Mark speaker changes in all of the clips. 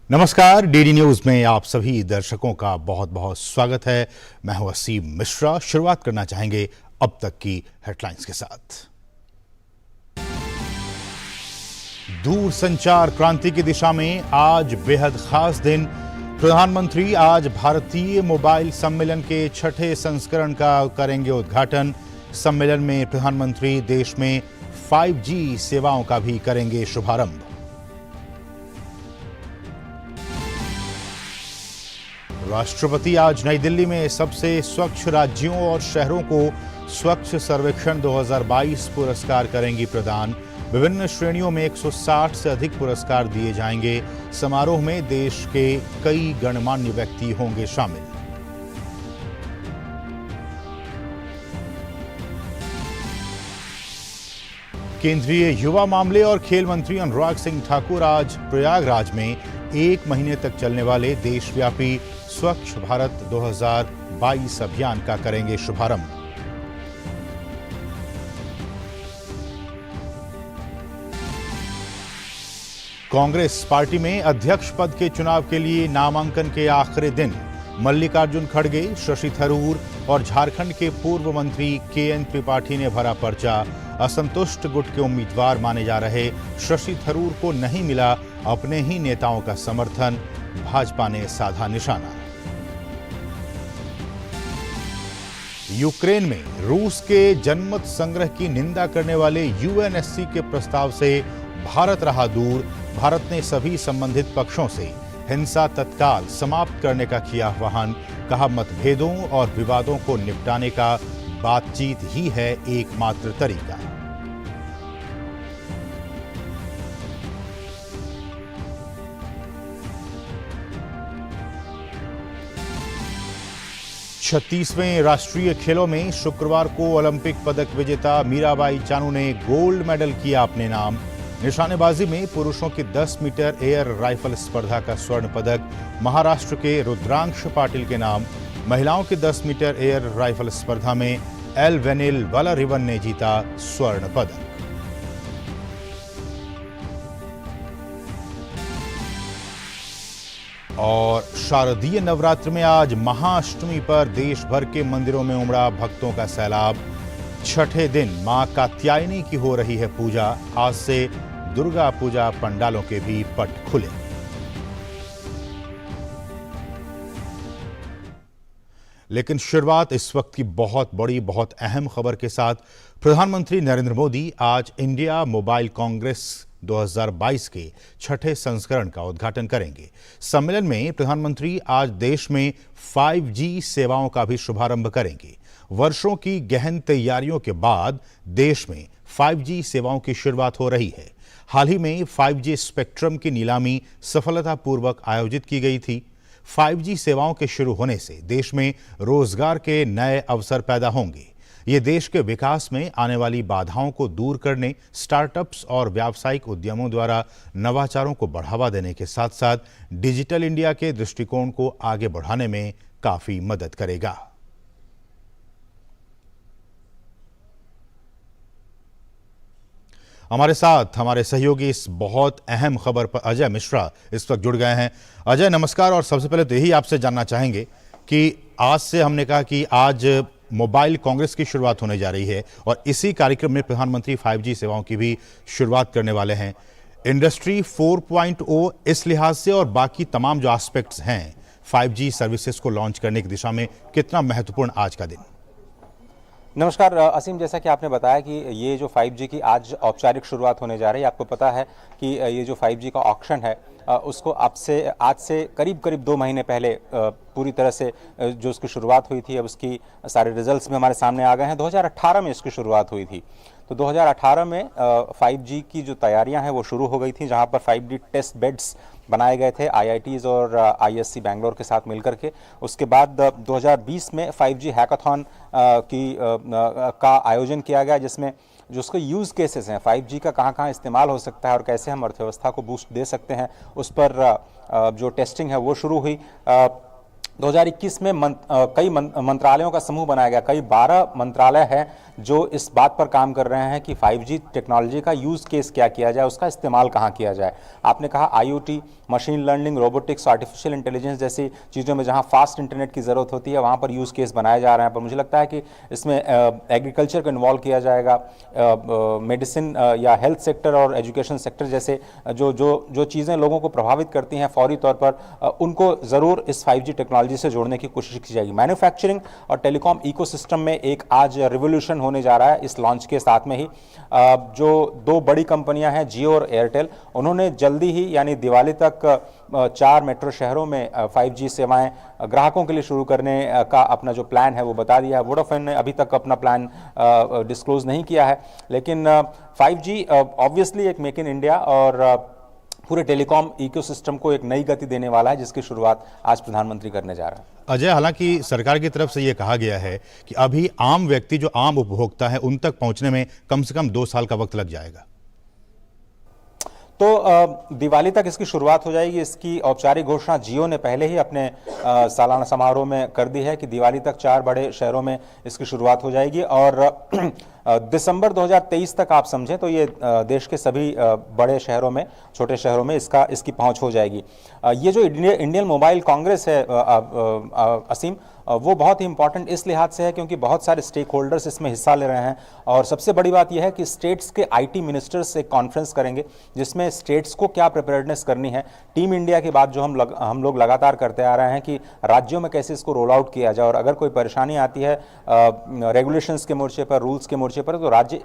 Speaker 1: नमस्कार, DD news में आप सभी दर्शकों का बहुत बहुत स्वागत है। मैं हूं असीम मिश्रा। शुरुआत करना चाहेंगे अब तक की हेडलाइंस के साथ। दूरसंचार क्रांति की दिशा में आज बेहद खास दिन। प्रधानमंत्री आज भारतीय मोबाइल सम्मेलन के छठे संस्करण का करेंगे उद्घाटन। सम्मेलन में प्रधानमंत्री देश में 5G सेवाओं का भी करेंगे शुभारंभ। राष्ट्रपति आज नई दिल्ली में सबसे स्वच्छ राज्यों और शहरों को स्वच्छ सर्वेक्षण 2022 पुरस्कार करेंगी प्रदान। विभिन्न श्रेणियों में 160 से अधिक पुरस्कार दिए जाएंगे। समारोह में देश के कई गणमान्य व्यक्ति होंगे शामिल। केंद्रीय युवा मामले और खेल मंत्री अनुराग सिंह ठाकुर आज प्रयागराज में 1 महीने तक चलने वाले देशव्यापी स्वच्छ भारत 2022 अभियान का करेंगे शुभारंभ। कांग्रेस पार्टी में अध्यक्ष पद के चुनाव के लिए नामांकन के आखिरी दिन। मल्लिकार्जुन खड़गे, शशि थरूर और झारखंड के पूर्व मंत्री KN त्रिपाठी ने भरा पर्चा। असंतुष्ट गुट के उम्मीदवार माने जा रहे शशि थरूर को नहीं मिला अपने ही नेताओं का समर्थन। भाजपा ने साधा निशाना। यूक्रेन में रूस के जनमत संग्रह की निंदा करने वाले UNSC के प्रस्ताव से भारत रहा दूर। भारत ने सभी संबंधित पक्षों से हिंसा तत्काल समाप्त करने का किया आह्वान। कहा, मतभेदों और विवादों को निपटाने का बातचीत ही है एकमात्र तरीका। छत्तीसवें राष्ट्रीय खेलों में शुक्रवार को ओलंपिक पदक विजेता मीराबाई चानू ने गोल्ड मेडल किया अपने नाम। निशानेबाजी में पुरुषों की 10 मीटर एयर राइफल स्पर्धा का स्वर्ण पदक महाराष्ट्र के रुद्रांश पाटिल के नाम। महिलाओं की 10 मीटर एयर राइफल स्पर्धा में एल वेनिल वलारिवन ने जीता स्वर्ण पदक। और शारदीय नवरात्र में आज महाअष्टमी पर देश भर के मंदिरों में उमड़ा भक्तों का सैलाब। छठे दिन मां कात्यायनी की हो रही है पूजा। आज से दुर्गा पूजा पंडालों के भी पट खुले। लेकिन शुरुआत इस वक्त की बहुत बड़ी, बहुत अहम खबर के साथ। प्रधानमंत्री नरेंद्र मोदी आज इंडिया मोबाइल कांग्रेस 2022 के छठे संस्करण का उद्घाटन करेंगे। सम्मेलन में प्रधानमंत्री आज देश में 5G सेवाओं का भी शुभारंभ करेंगे। वर्षों की गहन तैयारियों के बाद देश में 5G सेवाओं की शुरुआत हो रही है। हाल ही में 5G स्पेक्ट्रम की नीलामी सफलतापूर्वक आयोजित की गई थी। 5G सेवाओं के शुरू होने से देश में रोजगार के नए अवसर पैदा होंगे। ये देश के विकास में आने वाली बाधाओं को दूर करने, स्टार्टअप्स और व्यावसायिक उद्यमों द्वारा नवाचारों को बढ़ावा देने के साथ साथ डिजिटल इंडिया के दृष्टिकोण को आगे बढ़ाने में काफी मदद करेगा। हमारे साथ हमारे सहयोगी इस बहुत अहम खबर पर अजय मिश्रा इस वक्त जुड़ गए हैं। अजय, नमस्कार। और सबसे पहले तो यही आपसे जानना चाहेंगे कि आज से हमने कहा कि आज मोबाइल कांग्रेस की शुरुआत होने जा रही है और इसी कार्यक्रम में प्रधानमंत्री 5G सेवाओं की भी शुरुआत करने वाले हैं। इंडस्ट्री 4.0 इस लिहाज से और बाकी तमाम जो एस्पेक्ट्स हैं 5G सर्विसेज को लॉन्च करने की दिशा में कितना महत्वपूर्ण आज का दिन?
Speaker 2: नमस्कार असीम, जैसा कि आपने बताया कि ये जो 5G की आज औपचारिक शुरुआत होने जा रही है। आपको पता है कि ये जो 5G का ऑक्शन है उसको आज से करीब 2 महीने पहले पूरी तरह से जो उसकी शुरुआत हुई थी, अब उसकी सारे रिजल्ट्स भी हमारे सामने आ गए हैं। 2018 में इसकी शुरुआत हुई थी। तो 2018 में 5G की जो तैयारियां हैं वो शुरू हो गई थी, जहां पर 5G टेस्ट बेड्स बनाए गए थे IITs और ISC बैंगलोर के साथ मिलकर के। उसके बाद 2020 में 5G हैकाथॉन का आयोजन किया गया, जिसमें जो उसके यूज़ केसेस हैं 5G का कहाँ इस्तेमाल हो सकता है और कैसे हम अर्थव्यवस्था को बूस्ट दे सकते हैं, उस पर जो टेस्टिंग है वो शुरू हुई। 2021 में कई मंत्रालयों का समूह बनाया गया। कई 12 मंत्रालय हैं जो इस बात पर काम कर रहे हैं कि 5G टेक्नोलॉजी का यूज़ केस क्या किया जाए, उसका इस्तेमाल कहाँ किया जाए। आपने कहा IoT, machine learning, robotics, artificial intelligence जैसी चीज़ों में जहाँ फास्ट इंटरनेट की ज़रूरत होती है वहाँ पर यूज़ केस बनाए जा रहे हैं। पर मुझे लगता है कि इसमें एग्रीकल्चर को इन्वॉल्व किया जाएगा, मेडिसिन या हेल्थ सेक्टर और एजुकेशन सेक्टर जैसे जो चीज़ें लोगों को प्रभावित करती हैं फौरी तौर पर, उनको ज़रूर इस 5G टेक्नोलॉजी से जोड़ने की कोशिश की जाएगी। मैन्युफैक्चरिंग और टेलीकॉम इकोसिस्टम में एक आज रिवोल्यूशन होने जा रहा है इस लॉन्च के साथ में ही। जो दो बड़ी कंपनियां हैं जियो और एयरटेल, उन्होंने जल्दी ही यानी दिवाली तक 4 मेट्रो शहरों में 5G सेवाएं ग्राहकों के लिए शुरू करने का अपना जो प्लान है वो बता दिया है। वोडाफोन ने अभी तक अपना प्लान डिस्क्लोज नहीं किया है, लेकिन 5G ऑब्वियसली एक मेक इन इंडिया और पूरे टेलीकॉम इकोसिस्टम को एक नई गति देने वाला है, जिसकी शुरुआत आज प्रधानमंत्री करने जा रहा है।
Speaker 1: अजय, हालांकि सरकार की तरफ से ये कहा गया है कि अभी आम व्यक्ति जो आम उपभोक्ता है उन तक पहुंचने में कम से कम 2 साल का वक्त लग जाएगा।
Speaker 2: तो दिवाली तक इसकी शुरुआत हो जाएगी। इसकी औपचारिक घोषणा जियो ने पहले ही अपने सालाना समारोह में कर दी है कि दिवाली तक 4 बड़े शहरों में इसकी शुरुआत हो जाएगी और दिसंबर 2023 तक आप समझें तो ये देश के सभी बड़े शहरों में, छोटे शहरों में इसकी पहुंच हो जाएगी। ये जो इंडियन मोबाइल कांग्रेस है असीम, वो बहुत ही इंपॉर्टेंट इस लिहाज से है क्योंकि बहुत सारे स्टेक होल्डर्स इसमें हिस्सा ले रहे हैं और सबसे बड़ी बात यह है कि स्टेट्स के IT मिनिस्टर्स एक कॉन्फ्रेंस करेंगे जिसमें स्टेट्स को क्या प्रिपेयर्डनेस करनी है। टीम इंडिया की बात जो हम लोग लगातार करते आ रहे हैं कि राज्यों में कैसे इसको रोल आउट किया जाए और अगर कोई परेशानी आती है रेगुलेशंस के मोर्चे पर, रूल्स के मोर्चे पर, तो राज्य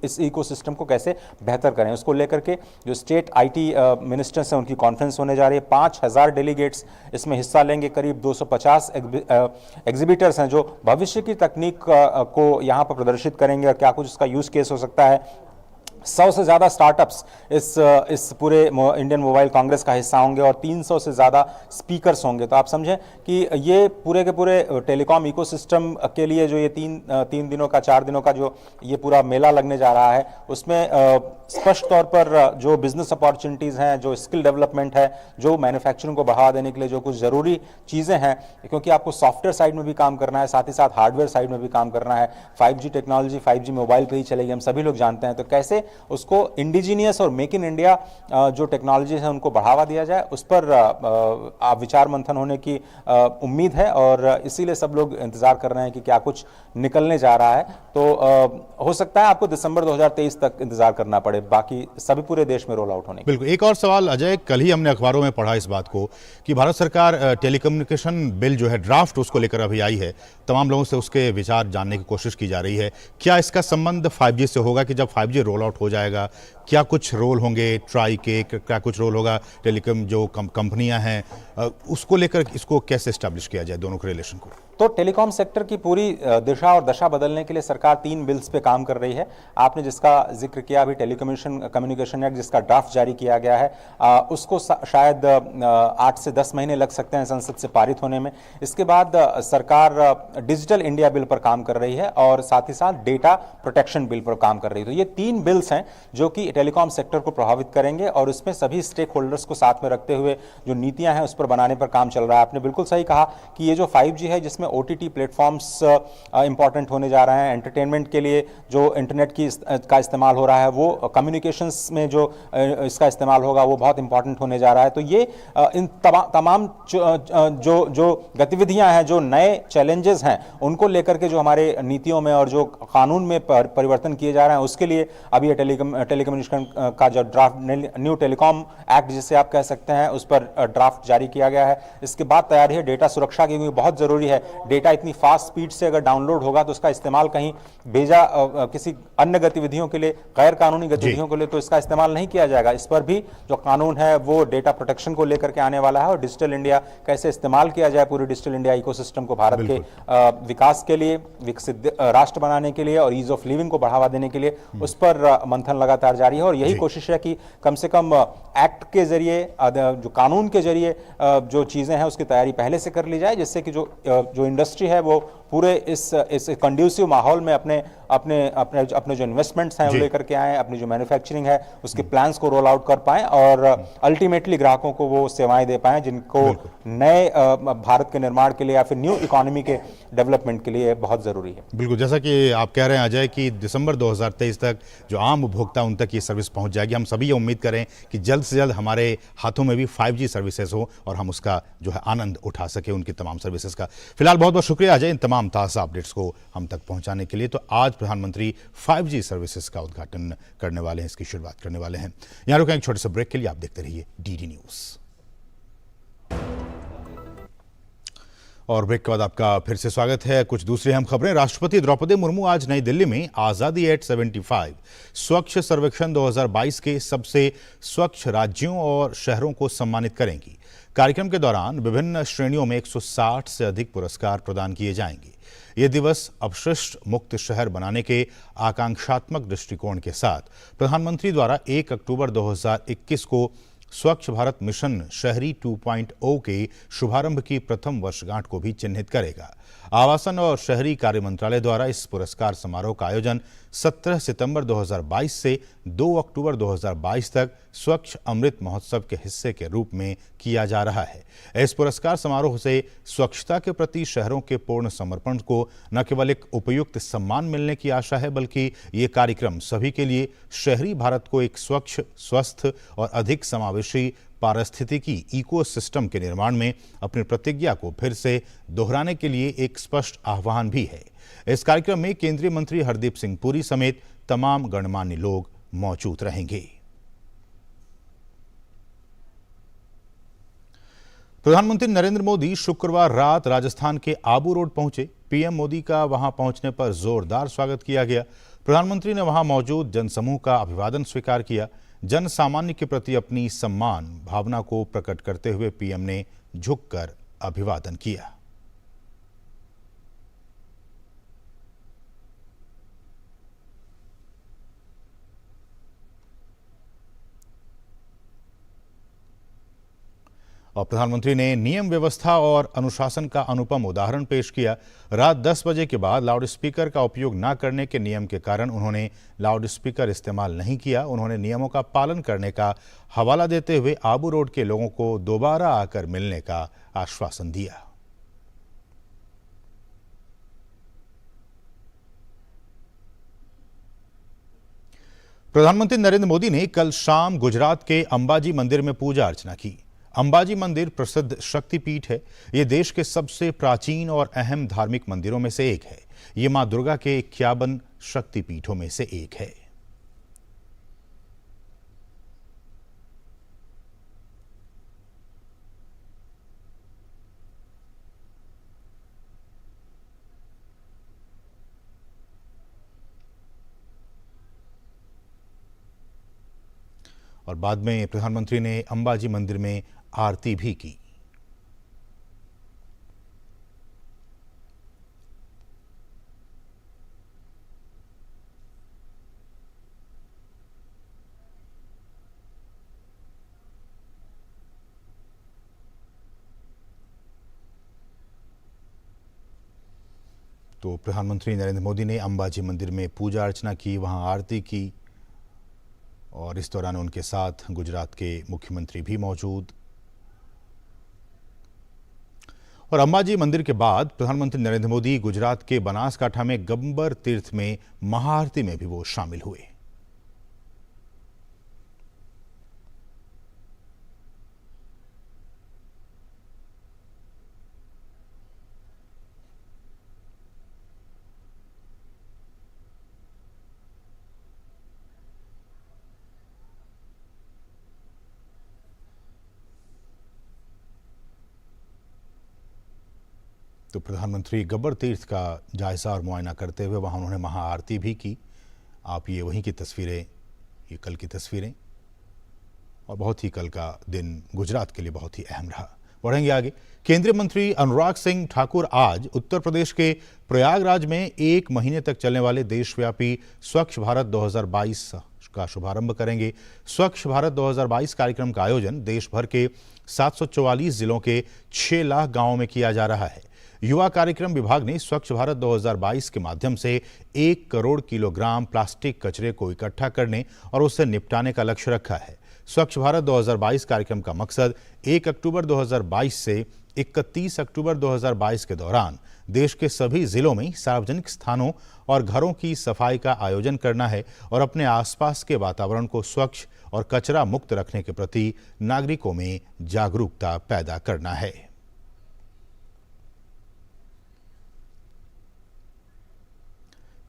Speaker 2: इस इकोसिस्टम को कैसे बेहतर करें, उसको लेकर के जो स्टेट IT मिनिस्टर्स हैं उनकी कॉन्फ्रेंस होने जा रही है। 5000 डेलीगेट्स इसमें हिस्सा लेंगे। करीब 250 एग्जिबिटर्स हैं जो भविष्य की तकनीक को यहाँ पर प्रदर्शित करेंगे और क्या कुछ इसका यूज केस हो सकता है। 100 से ज़्यादा स्टार्टअप्स इस पूरे इंडियन मोबाइल कांग्रेस का हिस्सा होंगे और 300 से ज़्यादा स्पीकर्स होंगे। तो आप समझें कि ये पूरे के पूरे टेलीकॉम इकोसिस्टम के लिए जो ये 3 दिनों का 4 दिनों का जो ये पूरा मेला लगने जा रहा है, उसमें स्पष्ट तौर पर जो बिजनेस अपॉर्चुनिटीज़ हैं, जो स्किल डेवलपमेंट है, जो मैन्युफैक्चरिंग को बढ़ावा देने के लिए जो कुछ ज़रूरी चीज़ें हैं, क्योंकि आपको सॉफ्टवेयर साइड में भी काम करना है, साथ ही साथ हार्डवेयर साइड में भी काम करना है। 5G टेक्नोलॉजी 5G मोबाइल पर ही चलेगी, हम सभी लोग जानते हैं। तो कैसे उसको इंडिजीनियस और मेक इन इंडिया जो टेक्नोलॉजी है उनको बढ़ावा दिया जाए, उस पर विचार मंथन होने की उम्मीद है और इसीलिए सब लोग इंतजार कर रहे हैं कि क्या कुछ निकलने जा रहा है। तो हो सकता है आपको दिसंबर 2023 तक इंतजार करना पड़े, बाकी सभी पूरे देश में रोल आउट होने।
Speaker 1: बिल्कुल। एक और सवाल अजय, कल ही हमने अखबारों में पढ़ा इस बात को कि भारत सरकार टेलीकम्युनिकेशन बिल जो है ड्राफ्ट उसको लेकर अभी आई है, तमाम लोगों से उसके विचार जानने की कोशिश की जा रही है। क्या इसका संबंध 5G से होगा कि जब 5G रोल आउट हो जाएगा क्या कुछ रोल होंगे ट्राई के, क्या कुछ रोल होगा टेलीकॉम जो कंपनियां हैं, उसको लेकर इसको कैसे एस्टैब्लिश किया जाए दोनों के रिलेशन को?
Speaker 2: तो टेलीकॉम सेक्टर की पूरी दिशा और दशा बदलने के लिए सरकार 3 बिल्स पे काम कर रही है। आपने जिसका जिक्र किया अभी कम्युनिकेशन एक्ट, जिसका ड्राफ्ट जारी किया गया है, उसको शायद 8 से 10 महीने लग सकते हैं संसद से पारित होने में। इसके बाद सरकार डिजिटल इंडिया बिल पर काम कर रही है और साथ ही साथ डेटा प्रोटेक्शन बिल पर काम कर रही है। तो ये 3 बिल्स हैं जो कि टेलीकॉम सेक्टर को प्रभावित करेंगे और इसमें सभी स्टेक होल्डर्स को साथ में रखते हुए जो नीतियां हैं उस पर बनाने पर काम चल रहा है। आपने बिल्कुल सही कहा कि ये जो 5G है जिसमें OTT प्लेटफॉर्म्स इंपॉर्टेंट होने जा रहे हैं, एंटरटेनमेंट के लिए जो इंटरनेट का इस्तेमाल हो रहा है, वो कम्युनिकेशंस में जो इसका इस्तेमाल होगा वो बहुत इंपॉर्टेंट होने जा रहा है। तो ये इन तमाम जो गतिविधियां हैं, जो नए चैलेंजेस हैं, उनको लेकर के जो हमारे नीतियों में और जो कानून में परिवर्तन किए जा रहे हैं, उसके लिए अभी ये टेलीकम्युनिकेशन का जो ड्राफ्ट न्यू टेलीकॉम एक्ट जिसे आप कह सकते हैं, उस पर ड्राफ्ट जारी किया गया है। इसके बाद तैयारी है डेटा सुरक्षा की, क्योंकि बहुत जरूरी है। डेटा इतनी फास्ट स्पीड से अगर डाउनलोड होगा तो उसका इस्तेमाल कहीं भेजा किसी अन्य गतिविधियों के लिए, गैर कानूनी गतिविधियों के लिए, तो इसका इस्तेमाल नहीं किया जाएगा। इस पर भी जो कानून है वो डेटा प्रोटेक्शन को लेकर के आने वाला है और डिजिटल इंडिया कैसे इस्तेमाल किया जाए पूरी डिजिटल इंडिया इकोसिस्टम को भारत के विकास के लिए, विकसित राष्ट्र बनाने के लिए और ईज ऑफ लिविंग को बढ़ावा देने के लिए, उस पर मंथन लगातार जारी है। और यही कोशिश है कि कम से कम एक्ट के जरिए, जो कानून के जरिए जो चीजें हैं उसकी तैयारी पहले से कर ली जाए, जिससे कि जो इंडस्ट्री है वो पूरे इस कंड्यूसिव माहौल में अपने अपने अपने अपने जो इन्वेस्टमेंट्स हैं वो लेकर के आए, अपनी जो मैन्युफैक्चरिंग है उसके प्लान्स को रोल आउट कर पाएं और अल्टीमेटली ग्राहकों को वो सेवाएं दे पाएं जिनको नए भारत के निर्माण के लिए या फिर न्यू इकोनॉमी के डेवलपमेंट के लिए बहुत ज़रूरी है।
Speaker 1: बिल्कुल, जैसा कि आप कह रहे हैं अजय कि दिसंबर 2023 तक जो आम उपभोक्ता उन तक ये सर्विस पहुंच जाएगी। हम सभी ये उम्मीद करें कि जल्द से जल्द हमारे हाथों में भी 5G सर्विसेज हो और हम उसका जो है आनंद उठा सके उनकी तमाम सर्विसेज का। फिलहाल बहुत बहुत शुक्रिया अजय इन तमाम ताज़ा अपडेट्स को हम तक पहुंचाने के लिए। तो आज प्रधानमंत्री 5G सर्विसेज का उद्घाटन करने वाले हैं, इसकी शुरुआत करने वाले हैं। यहाँ रुकें एक छोटे से ब्रेक के लिए, आप देखते रहिए DD न्यूज़। और ब्रेक के बाद आपका फिर से स्वागत है। कुछ दूसरी अहम खबरें। राष्ट्रपति द्रौपदी मुर्मू आज नई दिल्ली में आज़ादी एट 75 स्वच्छ सर्वेक्षण 2022 के सबसे स्वच्छ राज्यों और शहरों को सम्मानित करेंगी। कार्यक्रम के दौरान विभिन्न श्रेणियों में 160 से अधिक पुरस्कार प्रदान किए जाएंगे। ये दिवस अपशिष्ट मुक्त शहर बनाने के आकांक्षात्मक दृष्टिकोण के साथ प्रधानमंत्री द्वारा 1 अक्टूबर 2021 को स्वच्छ भारत मिशन शहरी 2.0 के शुभारंभ की प्रथम वर्षगांठ को भी चिन्हित करेगा। आवासन और शहरी कार्य मंत्रालय द्वारा इस पुरस्कार समारोह का आयोजन 17 सितंबर 2022 से 2 अक्टूबर 2022 तक स्वच्छ अमृत महोत्सव के हिस्से के रूप में किया जा रहा है। इस पुरस्कार समारोह से स्वच्छता के प्रति शहरों के पूर्ण समर्पण को न केवल एक उपयुक्त सम्मान मिलने की आशा है, बल्कि ये कार्यक्रम सभी के लिए शहरी भारत को एक स्वच्छ, स्वस्थ और अधिक समावेशी पारिस्थितिकी इकोसिस्टम के निर्माण में अपनी प्रतिज्ञा को फिर से दोहराने के लिए एक स्पष्ट आह्वान भी है। इस कार्यक्रम में केंद्रीय मंत्री हरदीप सिंह पुरी समेत तमाम गणमान्य लोग मौजूद रहेंगे। प्रधानमंत्री नरेंद्र मोदी शुक्रवार रात राजस्थान के आबू रोड पहुंचे। पीएम मोदी का वहां पहुंचने पर जोरदार स्वागत किया गया। प्रधानमंत्री ने वहां मौजूद जनसमूह का अभिवादन स्वीकार किया। जन सामान्य के प्रति अपनी सम्मान भावना को प्रकट करते हुए पीएम ने झुककर अभिवादन किया। और प्रधानमंत्री ने नियम व्यवस्था और अनुशासन का अनुपम उदाहरण पेश किया। रात 10 बजे के बाद लाउडस्पीकर का उपयोग न करने के नियम के कारण उन्होंने लाउडस्पीकर इस्तेमाल नहीं किया। उन्होंने नियमों का पालन करने का हवाला देते हुए आबू रोड के लोगों को दोबारा आकर मिलने का आश्वासन दिया। प्रधानमंत्री नरेंद्र मोदी ने कल शाम गुजरात के अंबाजी मंदिर में पूजा अर्चना की। अंबाजी मंदिर प्रसिद्ध शक्तिपीठ है। ये देश के सबसे प्राचीन और अहम धार्मिक मंदिरों में से एक है। ये मां दुर्गा के 51 शक्तिपीठों में से एक है। और बाद में प्रधानमंत्री ने अंबाजी मंदिर में आरती भी की। तो प्रधानमंत्री नरेंद्र मोदी ने अंबाजी मंदिर में पूजा अर्चना की, वहां आरती की और इस दौरान उनके साथ गुजरात के मुख्यमंत्री भी मौजूद। और अंबाजी मंदिर के बाद प्रधानमंत्री नरेंद्र मोदी गुजरात के बनासकांठा में गब्बर तीर्थ में महाआरती में भी वो शामिल हुए। तो प्रधानमंत्री गब्बर तीर्थ का जायजा और मुआयना करते हुए वहां उन्होंने महाआरती भी की। आप ये वहीं की तस्वीरें, ये कल की तस्वीरें, और बहुत ही कल का दिन गुजरात के लिए बहुत ही अहम रहा। बढ़ेंगे आगे। केंद्रीय मंत्री अनुराग सिंह ठाकुर आज उत्तर प्रदेश के प्रयागराज में 1 महीने तक चलने वाले देशव्यापी स्वच्छ भारत 2022 का शुभारंभ करेंगे। स्वच्छ भारत 2022 कार्यक्रम का आयोजन देश भर के 744 जिलों के 6 लाख गांवों में किया जा रहा है। युवा कार्यक्रम विभाग ने स्वच्छ भारत 2022 के माध्यम से 1 करोड़ किलोग्राम प्लास्टिक कचरे को इकट्ठा करने और उससे निपटाने का लक्ष्य रखा है। स्वच्छ भारत 2022 कार्यक्रम का मकसद 1 अक्टूबर 2022 से 31 अक्टूबर 2022 के दौरान देश के सभी जिलों में सार्वजनिक स्थानों और घरों की सफाई का आयोजन करना है और अपने आसपास के वातावरण को स्वच्छ और कचरा मुक्त रखने के प्रति नागरिकों में जागरूकता पैदा करना है।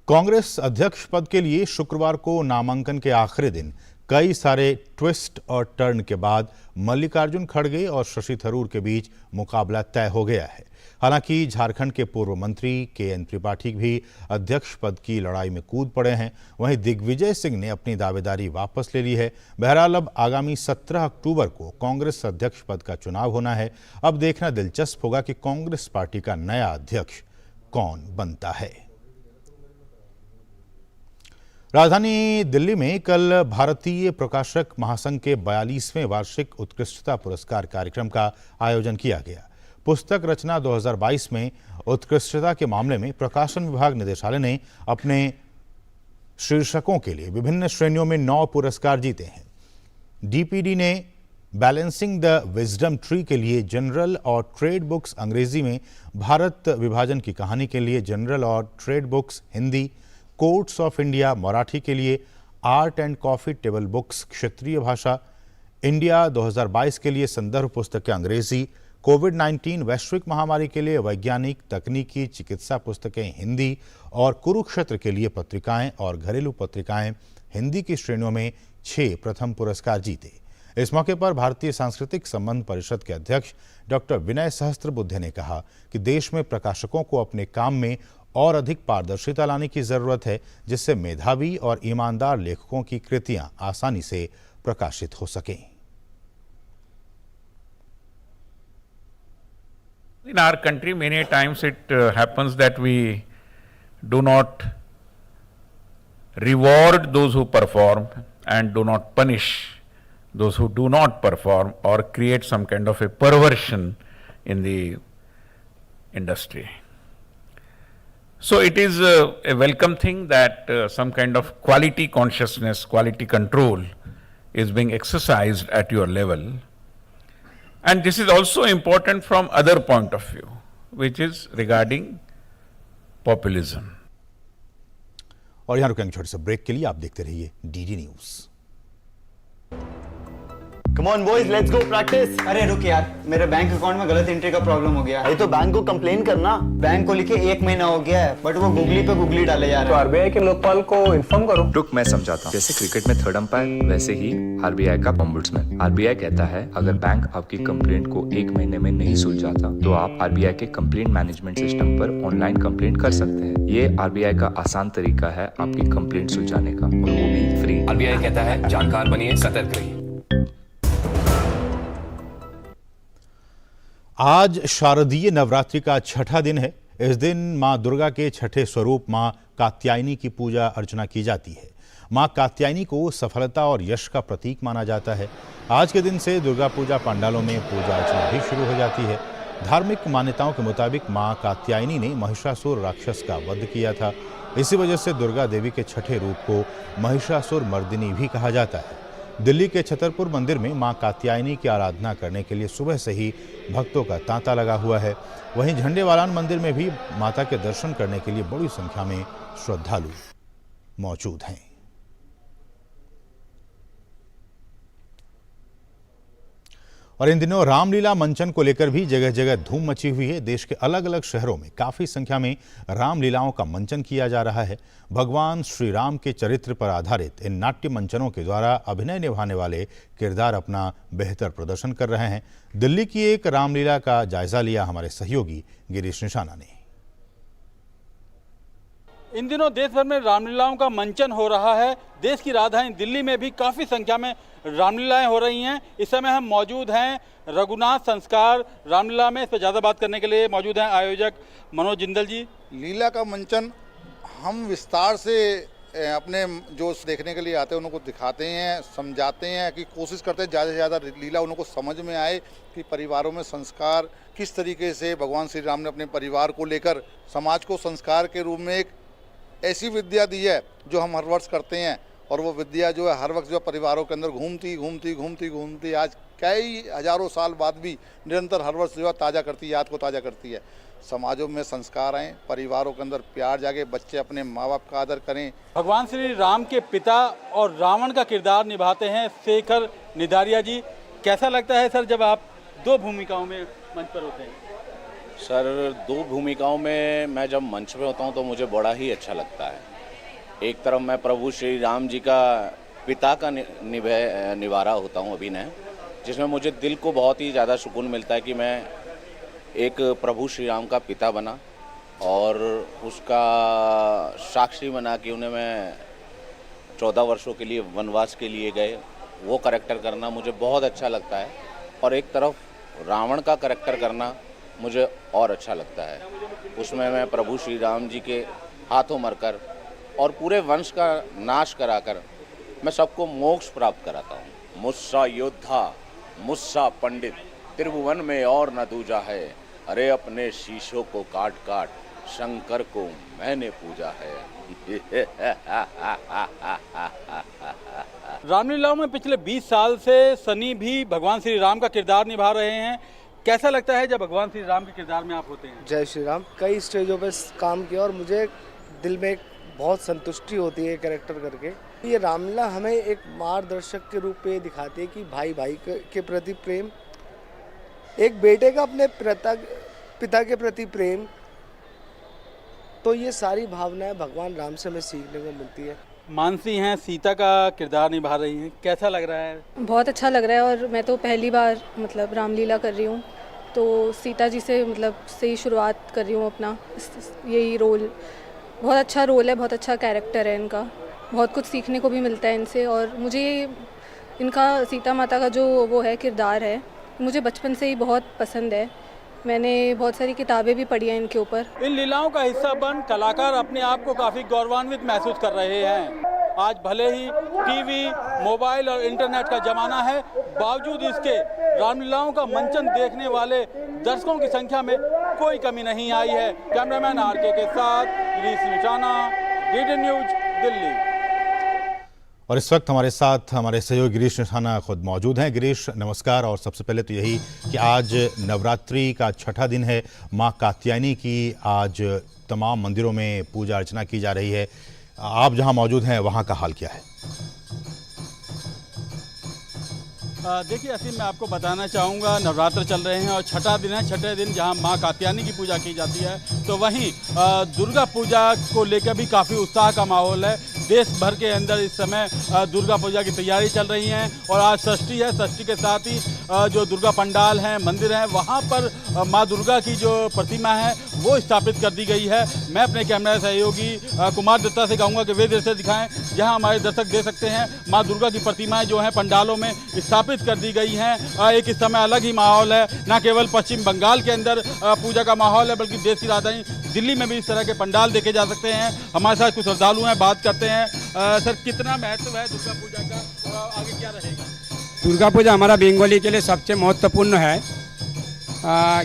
Speaker 1: कांग्रेस अध्यक्ष पद के लिए शुक्रवार को नामांकन के आखिरी दिन कई सारे ट्विस्ट और टर्न के बाद मल्लिकार्जुन खड़गे और शशि थरूर के बीच मुकाबला तय हो गया है। हालांकि झारखंड के पूर्व मंत्री के.एन. त्रिपाठी भी अध्यक्ष पद की लड़ाई में कूद पड़े हैं। वहीं दिग्विजय सिंह ने अपनी दावेदारी वापस ले ली है। बहरहाल अब आगामी 17 अक्टूबर को कांग्रेस अध्यक्ष पद का चुनाव होना है। अब देखना दिलचस्प होगा कि कांग्रेस पार्टी का नया अध्यक्ष कौन बनता है। राजधानी दिल्ली में कल भारतीय प्रकाशक महासंघ के 42वें वार्षिक उत्कृष्टता पुरस्कार कार्यक्रम का आयोजन किया गया। पुस्तक रचना 2022 में उत्कृष्टता के मामले में प्रकाशन विभाग निदेशालय ने अपने शीर्षकों के लिए विभिन्न श्रेणियों में 9 पुरस्कार जीते हैं। डीपीडी ने बैलेंसिंग द विजडम ट्री के लिए जनरल और ट्रेड बुक्स अंग्रेजी में, भारत विभाजन की कहानी के लिए जनरल और trade books Hindi, courts of India Marathi के लिए, art and coffee table books क्षेत्रीय भाषा, इंडिया 2022 के लिए संदर्भ पुस्तकें अंग्रेजी, कोविड-19 वैश्विक महामारी के लिए वैज्ञानिक तकनीकी चिकित्सा पुस्तकें हिंदी और कुरुक्षेत्र के लिए पत्रिकाएं और घरेलू पत्रिकाएं हिंदी की श्रेणियों में 6 प्रथम पुरस्कार जीते। इस मौके पर भारतीय सांस्कृतिक संबंध परिषद के अध्यक्ष डॉक्टर विनय सहस्त्रबुद्धे ने कहा कि देश में प्रकाशकों को अपने काम में और अधिक पारदर्शिता लाने की जरूरत है, जिससे मेधावी और ईमानदार लेखकों की कृतियां आसानी से प्रकाशित हो सकें।
Speaker 3: In our country, many times it happens that we do not reward those who perform and do not punish those who do not perform, or create some kind of a perversion in the industry. So it is a welcome thing that some kind of quality consciousness, quality control is being exercised at your level. And this is also important from other point of view, which is regarding populism.
Speaker 1: और यहाँ रुकेंगे छोटे से break के लिए। आप देखते रहिए DD news.
Speaker 4: Come on boys, let's go practice.
Speaker 5: अरे रुक यार, मेरे बैंक अकाउंट में गलत एंट्री का प्रॉब्लम हो गया है।
Speaker 4: अरे तो बैंक को कंप्लेन करना।
Speaker 5: बैंक को लिखे 1 महीना हो गया है, बट वो गूगली पे गूगली डाले जा रहे हैं।
Speaker 6: तो आरबीआई के लोकपाल को इन्फॉर्म करो।
Speaker 7: रुक, मैं समझाता हूँ। जैसे क्रिकेट में थर्ड अंपायर, वैसे ही आरबीआई का ओम्बुड्समैन। आरबीआई कहता है अगर बैंक आपकी कंप्लेंट को 1 महीने में नहीं सुलझाता तो आप आरबीआई के कंप्लेंट मैनेजमेंट सिस्टम पर ऑनलाइन कंप्लेंट कर सकते हैं। ये आरबीआई का आसान तरीका है आपकी कंप्लेंट सुलझाने का, और वो भी फ्री।
Speaker 8: आरबीआई कहता है जानकार बनिए, सतर्क रहिए।
Speaker 1: आज शारदीय नवरात्रि का छठा दिन है। इस दिन मां दुर्गा के छठे स्वरूप मां कात्यायनी की पूजा अर्चना की जाती है। मां कात्यायनी को सफलता और यश का प्रतीक माना जाता है। आज के दिन से दुर्गा पूजा पंडालों में पूजा अर्चना भी शुरू हो जाती है। धार्मिक मान्यताओं के मुताबिक मां कात्यायनी ने महिषासुर राक्षस का वध किया था। इसी वजह से दुर्गा देवी के छठे रूप को महिषासुर मर्दिनी भी कहा जाता है। दिल्ली के छतरपुर मंदिर में मां कात्यायनी की आराधना करने के लिए सुबह से ही भक्तों का तांता लगा हुआ है। वहीं झंडेवालान मंदिर में भी माता के दर्शन करने के लिए बड़ी संख्या में श्रद्धालु मौजूद हैं। और इन दिनों रामलीला मंचन को लेकर भी जगह जगह धूम मची हुई है। देश के अलग अलग शहरों में काफी संख्या में रामलीलाओं का मंचन किया जा रहा है। भगवान श्री राम के चरित्र पर आधारित इन नाट्य मंचनों के द्वारा अभिनय निभाने वाले किरदार अपना बेहतर प्रदर्शन कर रहे हैं। दिल्ली की एक रामलीला का जायजा लिया हमारे सहयोगी गिरीश निशाना ने।
Speaker 9: इन दिनों देश भर में रामलीलाओं का मंचन हो रहा है। देश की राजधानी दिल्ली में भी काफ़ी संख्या में रामलीलाएं हो रही हैं। इस समय हम मौजूद हैं रघुनाथ संस्कार रामलीला में। इस पर ज़्यादा बात करने के लिए मौजूद हैं आयोजक मनोज जिंदल जी।
Speaker 10: लीला का मंचन हम विस्तार से अपने जो देखने के लिए आते हैं उनको दिखाते हैं, समझाते हैं, कि कोशिश करते हैं ज़्यादा से ज़्यादा लीला उनको समझ में आए कि परिवारों में संस्कार किस तरीके से भगवान श्री राम ने अपने परिवार को लेकर समाज को संस्कार के रूप में एक ऐसी विद्या दी है जो हम हर वर्ष करते हैं, और वो विद्या जो है हर वक्त जो परिवारों के अंदर घूमती आज कई हजारों साल बाद भी निरंतर हर वर्ष जो है ताज़ा करती है, याद को ताज़ा करती है। समाजों में संस्कार आए, परिवारों के अंदर प्यार जागे, बच्चे अपने माँ बाप का आदर करें।
Speaker 9: भगवान श्री राम के पिता और रावण का किरदार निभाते हैं शेखर निधारिया जी। कैसा लगता है सर जब आप दो भूमिकाओं में मंच पर होते हैं?
Speaker 11: सर, दो भूमिकाओं में मैं जब मंच पे होता हूँ तो मुझे बड़ा ही अच्छा लगता है। एक तरफ मैं प्रभु श्री राम जी का पिता का निभा रहा होता हूँ अभिनय, जिसमें मुझे दिल को बहुत ही ज़्यादा सुकून मिलता है कि मैं एक प्रभु श्री राम का पिता बना और उसका साक्षी बना कि उन्हें मैं 14 वर्षों के लिए वनवास के लिए गए, वो करैक्टर करना मुझे बहुत अच्छा लगता है। और एक तरफ रावण का करैक्टर करना मुझे और अच्छा लगता है। उसमें मैं प्रभु श्री राम जी के हाथों मरकर और पूरे वंश का नाश कराकर मैं सबको मोक्ष प्राप्त कराता हूँ। मुस्सा योद्धा, मुस्सा पंडित, त्रिभुवन में और न दूजा है। अरे अपने शीशों को काट काट शंकर को मैंने पूजा है।
Speaker 9: रामलीलाओं में पिछले 20 साल से सनी भी भगवान श्री राम का किरदार निभा रहे हैं। कैसा लगता है जब भगवान श्री राम के किरदार में आप होते हैं?
Speaker 6: जय श्री राम। कई स्टेजों पे काम किया और मुझे दिल में बहुत संतुष्टि होती है कैरेक्टर करके। ये रामलीला हमें एक मार्गदर्शक के रूप में दिखाती है कि भाई भाई के प्रति प्रेम, एक बेटे का अपने पिता के प्रति प्रेम, तो ये सारी भावनाएं भगवान राम से हमें सीखने को मिलती है।
Speaker 9: मानसी हैं, सीता का किरदार निभा रही हैं, कैसा लग रहा है?
Speaker 12: बहुत अच्छा लग रहा है और मैं तो पहली बार रामलीला कर रही हूँ, तो सीता जी से से ही शुरुआत कर रही हूँ अपना यही रोल। बहुत अच्छा रोल है, बहुत अच्छा कैरेक्टर है इनका, बहुत कुछ सीखने को भी मिलता है इनसे। और मुझे इनका सीता माता का जो वो है किरदार है, मुझे बचपन से ही बहुत पसंद है। मैंने बहुत सारी किताबें भी पढ़ी हैं इनके ऊपर।
Speaker 9: इन लीलाओं का हिस्सा बन कलाकार अपने आप को काफ़ी गौरवान्वित महसूस कर रहे हैं। आज भले ही टीवी, मोबाइल और इंटरनेट का जमाना है, बावजूद इसके रामलीलाओं का मंचन देखने वाले दर्शकों की संख्या में कोई कमी नहीं आई है। कैमरामैन आरके के साथ गिरीश निशाना, डीडी न्यूज, दिल्ली।
Speaker 1: और इस वक्त हमारे साथ हमारे सहयोगी गिरीश निशाना खुद मौजूद हैं। गिरीश, नमस्कार। और सबसे पहले तो यही कि आज नवरात्रि का छठा दिन है, माँ कात्यायनी की आज तमाम मंदिरों में पूजा अर्चना की जा रही है। आप जहां मौजूद हैं वहां का हाल क्या है?
Speaker 9: देखिए असीम, मैं आपको बताना चाहूँगा, नवरात्र चल रहे हैं और छठा दिन है। छठे दिन जहां माँ कात्यायनी की पूजा की जाती है, तो वहीं दुर्गा पूजा को लेकर भी काफ़ी उत्साह का माहौल है। देश भर के अंदर इस समय दुर्गा पूजा की तैयारी चल रही है और आज षष्ठी है। षष्ठी के साथ ही जो दुर्गा पंडाल हैं, मंदिर हैं, वहाँ पर माँ दुर्गा की जो प्रतिमा है वो स्थापित कर दी गई है। मैं अपने कैमरा सहयोगी कुमार दत्ता से कहूँगा कि वे दृश्य दिखाएं जहाँ हमारे दर्शक देख सकते हैं माँ दुर्गा की प्रतिमाएं जो हैं पंडालों में स्थापित कर दी गई हैं। एक इस समय अलग ही माहौल है, न केवल पश्चिम बंगाल के अंदर पूजा का माहौल है, बल्कि देश की राजधानी दिल्ली में भी इस तरह के पंडाल देखे जा सकते हैं। हमारे साथ कुछ श्रद्धालु हैं, बात करते हैं। सर, कितना महत्व है दुर्गा पूजा का, आगे क्या रहेगा?
Speaker 13: दुर्गा पूजा हमारा बंगाली के लिए सबसे महत्वपूर्ण है,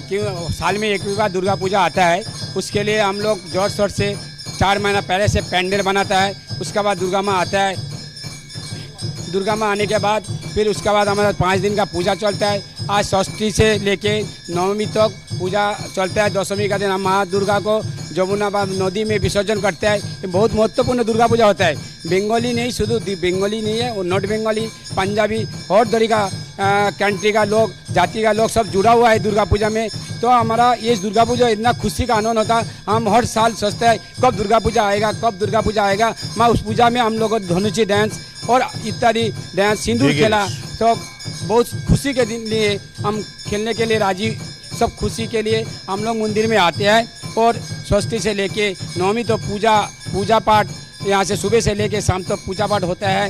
Speaker 13: क्यों साल में एक बार दुर्गा पूजा आता है। उसके लिए हम लोग जोर शोर से 4 महीना पहले से पैंडल बनाता है। उसके बाद दुर्गा माँ आता है। दुर्गा माँ आने के बाद फिर उसके बाद हमारा 5 दिन का पूजा चलता है। आज षष्ठी से लेके नवमी तक पूजा चलता है। दशमी का दिन हम माँ दुर्गा को जमुना नदी में विसर्जन करते हैं। ये बहुत महत्वपूर्ण दुर्गा पूजा होता है। बंगाली नहीं, शुद्ध बंगाली नहीं है, वो नॉट बंगाली, पंजाबी और तरीका कंट्री का लोग, जाति का लोग सब जुड़ा हुआ है दुर्गा पूजा में। तो हमारा ये दुर्गा पूजा इतना खुशी का आनंद होता है। हम हर साल सोचते हैं कब दुर्गा पूजा आएगा, कब दुर्गा पूजा आएगा। मैं उस पूजा में हम लोग धनुची डांस और इत्यादि डांस, सिंदूर खेला, तो बहुत खुशी के दिन लिए हम खेलने के लिए राजी, सब खुशी के लिए हम लोग मंदिर में आते हैं। और षष्ठी से लेके नवमी तो पूजा पाठ, यहाँ से सुबह से लेके शाम तक पूजा पाठ होता है।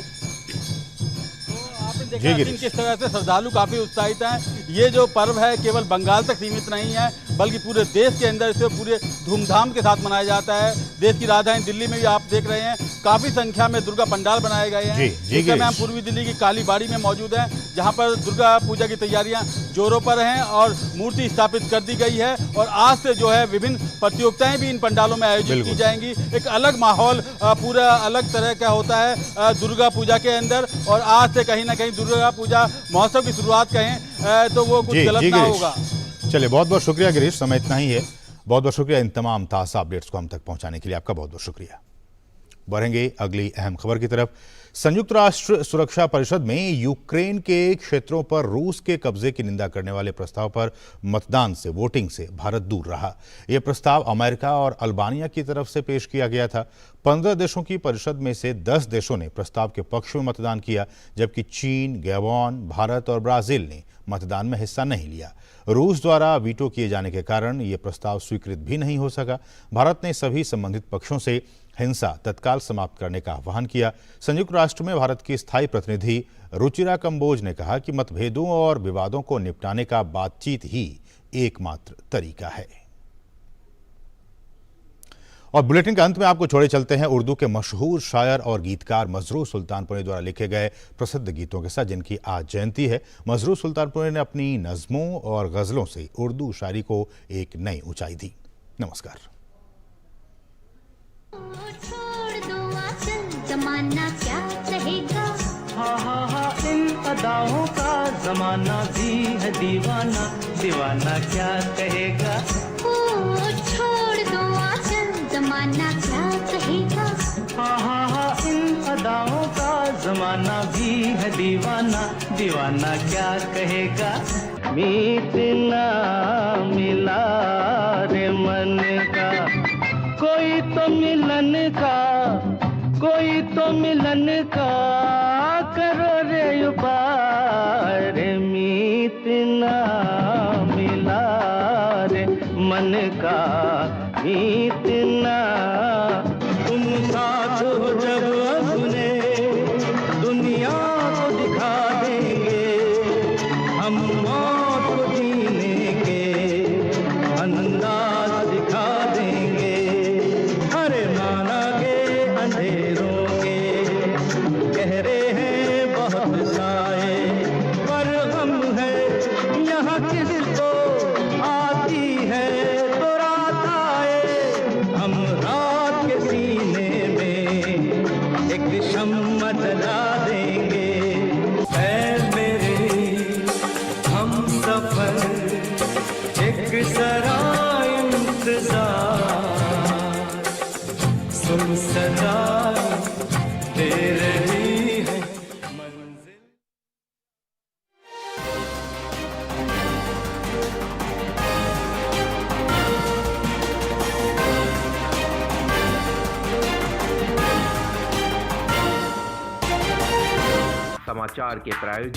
Speaker 9: किस तरह से श्रद्धालु काफी उत्साहित हैं। ये जो पर्व है केवल बंगाल तक सीमित नहीं है, बल्कि पूरे देश के अंदर इसे पूरे धूमधाम के साथ मनाया जाता है। देश की राजधानी दिल्ली में भी आप देख रहे हैं काफी संख्या में दुर्गा पंडाल बनाए गए हैं।
Speaker 1: जी,
Speaker 9: इस समय हम पूर्वी दिल्ली की कालीबाड़ी में मौजूद हैं, जहां पर दुर्गा पूजा की तैयारियां जोरों पर हैं और मूर्ति स्थापित कर दी गई है। और आज से जो है विभिन्न प्रतियोगिताएं भी इन पंडालों में आयोजित की जाएंगी। एक अलग माहौल पूरा अलग तरह का होता है दुर्गा पूजा के अंदर। और आज से कहीं ना कहीं दुर्गा पूजा महोत्सव की शुरुआत कहें तो वो कुछ गलत ना होगा।
Speaker 1: चलिए, बहुत बहुत शुक्रिया गिरीश, समय इतना ही है। बहुत बहुत शुक्रिया इन तमाम ताज़ा अपडेट्स को हम तक पहुंचाने के लिए। आपका बहुत बहुत शुक्रिया। बढ़ेंगे अगली अहम खबर की तरफ। संयुक्त राष्ट्र सुरक्षा परिषद में यूक्रेन के क्षेत्रों पर रूस के कब्जे की निंदा करने वाले प्रस्ताव पर मतदान से, वोटिंग से भारत दूर रहा। यह प्रस्ताव अमेरिका और अल्बानिया की तरफ से पेश किया गया था। 15 देशों की परिषद में से 10 देशों ने प्रस्ताव के पक्ष में मतदान किया, जबकि चीन, गैबोन, भारत और ब्राजील ने मतदान में हिस्सा नहीं लिया। रूस द्वारा वीटो किए जाने के कारण यह प्रस्ताव स्वीकृत भी नहीं हो सका। भारत ने सभी संबंधित पक्षों से हिंसा तत्काल समाप्त करने का आह्वान किया। संयुक्त राष्ट्र में भारत की स्थायी प्रतिनिधि रुचिरा कंबोज ने कहा कि मतभेदों और विवादों को निपटाने का बातचीत ही एकमात्र तरीका है। और बुलेटिन के अंत में आपको छोड़े चलते हैं उर्दू के मशहूर शायर और गीतकार मजरूह सुल्तानपुरी द्वारा लिखे गए प्रसिद्ध गीतों के साथ, जिनकी आज जयंती है। मजरूह सुल्तानपुरी ने अपनी नज़मों और गज़लों से उर्दू शायरी को एक नई ऊंचाई दी। नमस्कार।
Speaker 14: छोड़ दो आंचल, जमाना क्या कहेगा।
Speaker 15: हाँ हाँ हाँ, इन अदाओं का जमाना भी है दीवाना, दीवाना क्या कहेगा।
Speaker 14: ओ छोड़ दो आंचल, जमाना क्या कहेगा।
Speaker 15: हाँ हाँ हाँ, इन अदाओं का जमाना भी है दीवाना, दीवाना क्या कहेगा। मीत ना मिला रे मन का, कोई तो मिलन का, कोई तो मिलन का करो रे उपाय। मीत ना मिला रे मन का, मीत ना। तुम साथ हो जब अपने, दुनिया को दिखा देंगे हम, मौत को जीने के अंदाज दिखा देंगे। अरे नाना के अंधेरों के गहरे हैं बहुत साए, पर हम है यहाँ किसको आती है तो रात आए। हम रात के सीने में एक शम्मा जला देंगे। ऐ मेरे हम सफर एक जरा इंतजार, सुन सदा दे रही है मंजिल।
Speaker 16: समाचार के प्रायोजक